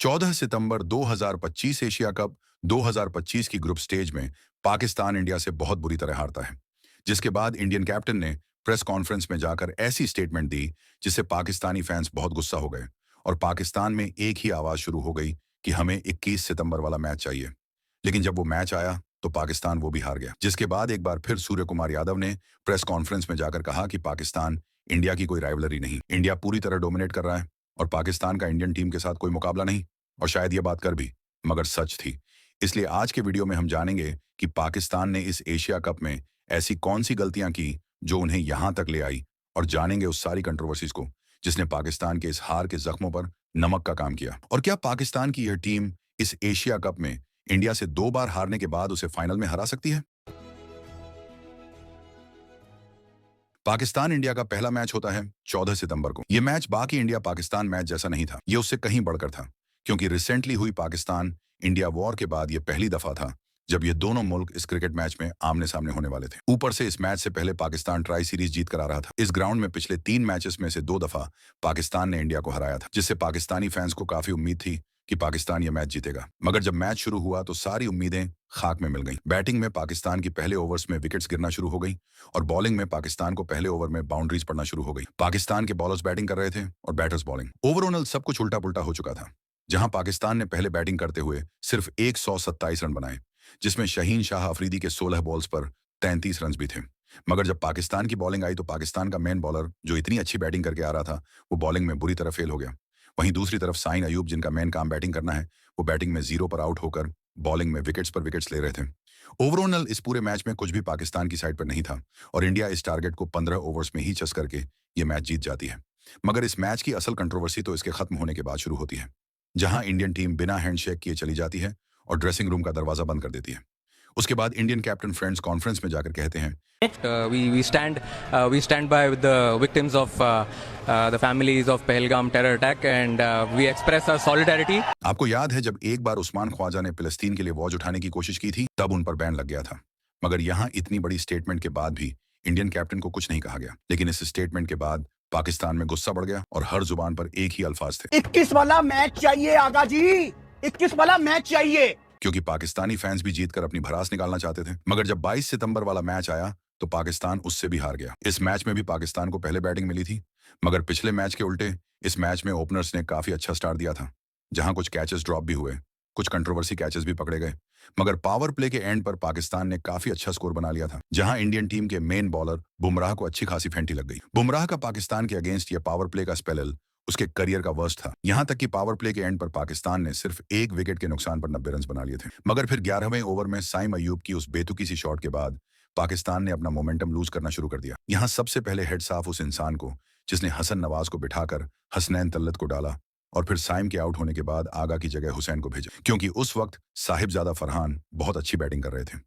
14 सितंबर 2025 Asia cup 2025 की group stage में Pakistan India से बहुत बुरी तरह हारता है, जिसके बाद इंडियन कैप्टन ने प्रेस कॉन्फ्रेंस में जाकर ऐसी स्टेटमेंट दी जिससे पाकिस्तानी फैंस बहुत गुस्सा हो गए और पाकिस्तान में एक ही आवाज शुरू हो गई कि हमें 21 सितंबर वाला मैच चाहिए। लेकिन जब वो मैच आया तो पाकिस्तान वो भी हार गया, जिसके बाद एक बार फिर सूर्य कुमार यादव ने प्रेस कॉन्फ्रेंस में जाकर कहा कि पाकिस्तान इंडिया की कोई राइवलरी नहीं, इंडिया पूरी तरह डोमिनेट कर रहा है और पाकिस्तान का इंडियन टीम के साथ कोई मुकाबला नहीं। और शायद ये बात कर भी, मगर सच थी। इसलिए आज के वीडियो में हम जानेंगे कि पाकिस्तान ने इस एशिया कप में ऐसी कौन सी गलतियां की जो उन्हें यहां तक ले आई, और जानेंगे उस सारी कंट्रोवर्सीज को जिसने पाकिस्तान के इस हार के जख्मों पर नमक का काम किया। और क्या पाकिस्तान की यह टीम इस एशिया कप में इंडिया से 2 बार हारने के बाद उसे फाइनल में हरा सकती है? पाकिस्तान इंडिया का पहला मैच होता है 14 सितंबर को। यह मैच बाकी इंडिया पाकिस्तान मैच जैसा नहीं था, यह उससे कहीं बढ़कर था, क्योंकि रिसेंटली हुई पाकिस्तान इंडिया वॉर के बाद यह पहली दफा था जब ये दोनों मुल्क इस क्रिकेट मैच में आमने सामने होने वाले थे। ऊपर से इस मैच से पहले पाकिस्तान ट्राई सीरीज जीत कर आ रहा था। इस ग्राउंड में पिछले 3 मैचेस में से 2 दफा पाकिस्तान ने इंडिया को हराया था, जिससे पाकिस्तानी फैंस को काफी उम्मीद थी कि पाकिस्तान यह मैच जीतेगा। मगर जब मैच शुरू हुआ तो सारी उम्मीदें खाक में मिल गईं। बैटिंग में पाकिस्तान की पहले ओवर्स में विकेट्स गिरना शुरू हो गई और बॉलिंग में पाकिस्तान को पहले ओवर में बाउंड्रीज पड़ना शुरू हो गई। पाकिस्तान के बॉलर्स बैटिंग कर रहे थे और बैटर्स बॉलिंग। ओवरऑल सब कुछ उल्टा पुल्टा हो चुका था। जहां पाकिस्तान ने पहले बैटिंग करते हुए सिर्फ 127 रन बनाए, जिसमें शहीन शाह अफरीदी के 16 बॉल्स पर 33 रन भी थे। मगर जब पाकिस्तान की बॉलिंग आई तो पाकिस्तान का मेन बॉलर जो इतनी अच्छी बैटिंग करके आ रहा था, वो बॉलिंग में बुरी तरह फेल हो गया। वहीं दूसरी तरफ साइन अयूब, जिनका मेन काम बैटिंग करना है, वो बैटिंग में 0 पर आउट होकर बॉलिंग में विकेट्स पर विकेट्स ले रहे थे। ओवरऑल इस पूरे मैच में कुछ भी पाकिस्तान की साइड पर नहीं था और इंडिया इस टारगेट को 15 ओवर्स में ही चस करके ये मैच जीत जाती है। मगर इस मैच की असल कंट्रोवर्सी तो इसके खत्म होने के बाद शुरू होती है, जहां इंडियन टीम बिना हैंडशेक किए चली जाती है और ड्रेसिंग रूम का दरवाजा बंद कर देती है। उसके बाद इंडियन कैप्टन फ्रेंड्स कॉन्फ्रेंस में जाकर कहते हैं, we stand by with the victims of the families of Pahalgam terror attack, and we express our solidarity. आपको याद है जब एक बार उस्मान ख्वाजा ने फिलिस्तीन के लिए वॉच उठाने की कोशिश की थी, तब उन पर बैन लग गया था। मगर यहाँ इतनी बड़ी स्टेटमेंट के बाद भी इंडियन कैप्टन को कुछ नहीं कहा गया। लेकिन इस स्टेटमेंट के बाद पाकिस्तान में गुस्सा बढ़ गया और हर जुबान पर एक ही अल्फाज थे, 21 वाला मैच चाहिए आगा जी, 21 वाला मैच चाहिए। क्योंकि पाकिस्तानी फैंस भी जीतकर अपनी भड़ास निकालना चाहते थे। मगर जब 22 सितंबर वाला मैच आया तो पाकिस्तान उससे भी हार गया। इस मैच में भी पाकिस्तान को पहले बैटिंग मिली थी, मगर पिछले मैच के उल्टे इस मैच में ओपनर्स ने काफी अच्छा स्टार्ट दिया था, जहां कुछ कैचेस ड्रॉप भी हुए, कुछ कंट्रोवर्सी कैचेस भी पकड़े गए। मगर पावर प्ले के एंड पर पाकिस्तान ने काफी अच्छा स्कोर बना लिया था, जहां इंडियन टीम के मेन बॉलर बुमराह को अच्छी खासी फेंटी लग गई। बुमराह का पाकिस्तान के अगेंस्ट ये पावर प्ले का स्पेल उसके करियर का वर्स्ट था। यहां तक कि पावर प्ले के एंड पर पाकिस्तान ने सिर्फ 1 विकेट के नुकसान पर 90 रन बना लिए थे। मगर फिर 11वें ओवर में साइम अयूब की उस बेतुकी सी शॉट के बाद पाकिस्तान ने अपना मोमेंटम लूज करना शुरू कर दिया। यहां सबसे पहले हेड्स ऑफ उस इंसान को जिसने हसन नवाज को बिठाकर हसनैन तल्लत को डाला और फिर साइम के आउट होने के बाद आगा की जगह हुसैन को भेजा, क्योंकि उस वक्त साहिबजादा फरहान बहुत अच्छी बैटिंग कर रहे थे।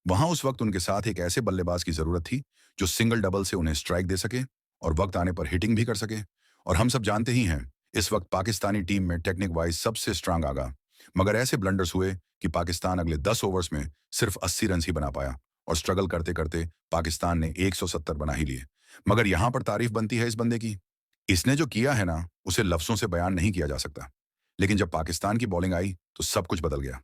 वहां उस वक्त उनके साथ एक ऐसे बल्लेबाज की जरूरत थी जो सिंगल डबल से उन्हें स्ट्राइक दे सके और वक्त आने पर हिटिंग भी कर सके। और हम सब जानते ही हैं इस वक्त पाकिस्तानी टीम में टेक्निक वाइज सबसे स्ट्रांग आगा। मगर ऐसे ब्लंडर्स हुए कि पाकिस्तान अगले 10 ओवर्स में सिर्फ 80 रन ही बना पाया और स्ट्रगल करते करते पाकिस्तान ने 170 बना ही लिए। मगर यहां पर तारीफ बनती है इस बंदे की, इसने जो किया है ना, उसे लफ्जों से बयान नहीं किया जा सकता। लेकिन जब पाकिस्तान की बॉलिंग आई तो सब कुछ बदल गया।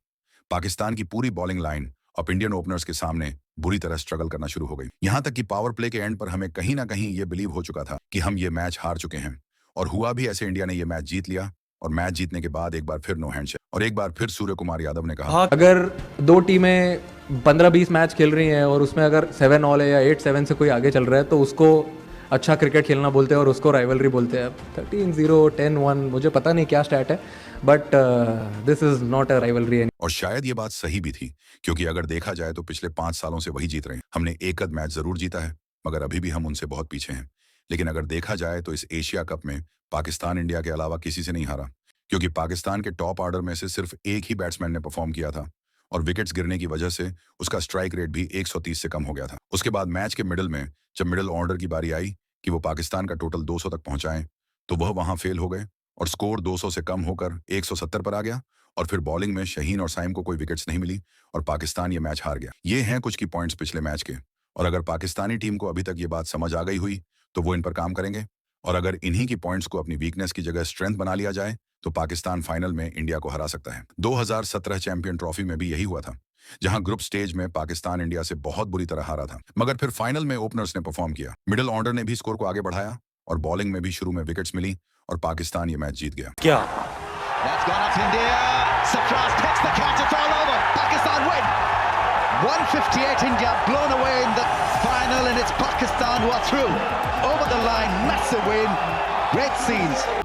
पाकिस्तान की पूरी बॉलिंग लाइन अब इंडियन ओपनर्स के सामने बुरी तरह स्ट्रगल करना शुरू हो गई। यहां तक कि पावर प्ले के एंड पर हमें कहीं ना कहीं ये बिलीव हो चुका था कि हम ये मैच हार चुके हैं, और हुआ भी ऐसे। इंडिया ने ये मैच जीत लिया और मैच जीतने के बाद एक बार फिर नो हैंडशेक और एक बार फिर सूर्य कुमार यादव ने कहा, अगर 2 टीमें 15-20 मैच खेल रही हैं और उसमें अगर 7 ऑल है या 8-7 से कोई आगे चल रहा है तो उसको अच्छा क्रिकेट खेलना बोलते हैं और उसको राइवलरी बोलते हैं। 13-0, 10-1, मुझे पता नहीं क्या स्टैट है, but this is not a rivalry. और शायद ये बात सही भी थी, क्योंकि अगर देखा जाए तो पिछले 5 सालों से वही जीत रहे हैं। हमने एक आध मैच जरूर जीता है, मगर अभी भी हम उनसे बहुत पीछे हैं। लेकिन अगर देखा जाए तो इस एशिया कप में पाकिस्तान इंडिया के अलावा किसी से नहीं हारा, क्योंकि पाकिस्तान के टॉप ऑर्डर में से सिर्फ एक ही बैट्समैन ने परफॉर्म किया था और विकेट्स गिरने की वजह से उसका स्ट्राइक रेट भी 130 से कम हो गया था। उसके बाद मैच के मिडिल में जब मिडिल ऑर्डर की बारी आई कि वो पाकिस्तान का टोटल 200 तक पहुंचाएं, तो वह वहां फेल हो गए और स्कोर 200 से कम होकर 170 पर आ गया। और फिर बॉलिंग में शहीन और साइम को कोई विकेट्स नहीं मिली और पाकिस्तान ये मैच हार गया। ये हैं कुछ की पॉइंट्स पिछले मैच के, और अगर पाकिस्तानी टीम को अभी तक ये बात समझ आ गई हुई तो वो इन पर काम करेंगे और अगर इन्हीं की पॉइंट्स को अपनी वीकनेस की जगह स्ट्रेंथ बना लिया जाए तो पाकिस्तान फाइनल में इंडिया को हरा सकता है। 2017 चैंपियन ट्रॉफी में भी यही हुआ था, जहां ग्रुप स्टेज में पाकिस्तान इंडिया से बहुत बुरी तरह हारा था, मगर फिर फाइनल में ओपनर्स ने परफॉर्म किया। मिडिल ऑर्डर ने भी स्कोर को आगे बढ़ाया और बॉलिंग में भी शुरू में विकेट्स मिली और पाकिस्तान ये मैच जीत गया। क्या That's gone up India. Sarfraz takes the catch. It's all over. Pakistan win. 158 India blown away in the final, and it's Pakistan who are through. Over the line, massive win. Great scenes.